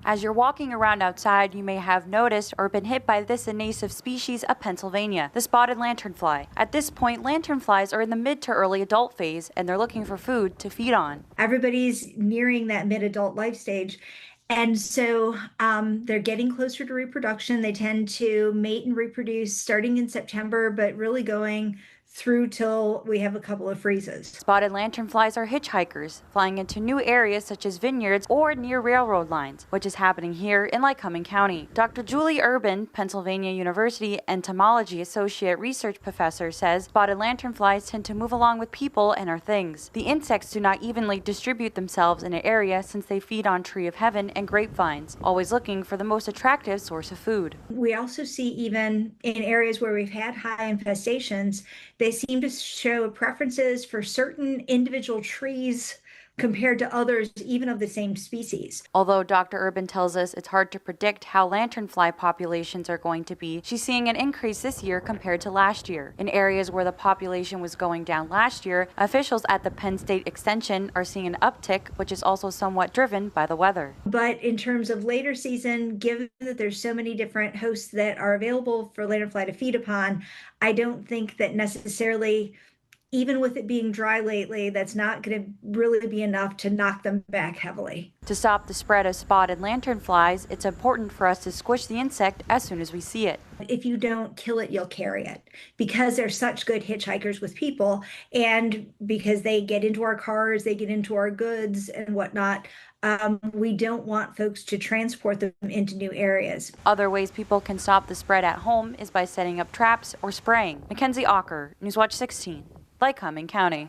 As you're walking around outside, you may have noticed or been hit by this invasive species of Pennsylvania, the spotted lanternfly. At this point, lanternflies are in the mid to early adult phase and they're looking for food to feed on. Everybody's nearing that mid-adult life stage. And so they're getting closer to reproduction. They tend to mate and reproduce starting in September, but really going through till we have a couple of freezes. Spotted lanternflies are hitchhikers, flying into new areas such as vineyards or near railroad lines, which is happening here in Lycoming-County. Dr. Julie Urban, Pennsylvania University Entomology Associate Research Professor, says spotted lanternflies tend to move along with people and our things. The insects do not evenly distribute themselves in an area since they feed on tree of heaven and grapevines, always looking for the most attractive source of food. We also see even in areas where we've had high infestations, they seem to show preferences for certain individual trees compared to others, even of the same species. Although Dr. Urban tells us it's hard to predict how lanternfly populations are going to be, she's seeing an increase this year compared to last year. In areas where the population was going down last year, officials at the Penn State Extension are seeing an uptick, which is also somewhat driven by the weather. But in terms of later season, given that there's so many different hosts that are available for lanternfly to feed upon, I don't think that necessarily, even with it being dry lately, that's not going to really be enough to knock them back heavily. To stop the spread of spotted lanternflies, it's important for us to squish the insect as soon as we see it. If you don't kill it, you'll carry it, because they're such good hitchhikers with people, and because they get into our cars, they get into our goods and whatnot. We don't want folks to transport them into new areas. Other ways people can stop the spread at home is by setting up traps or spraying. Mackenzie Aucker, Newswatch 16. Lycoming-County.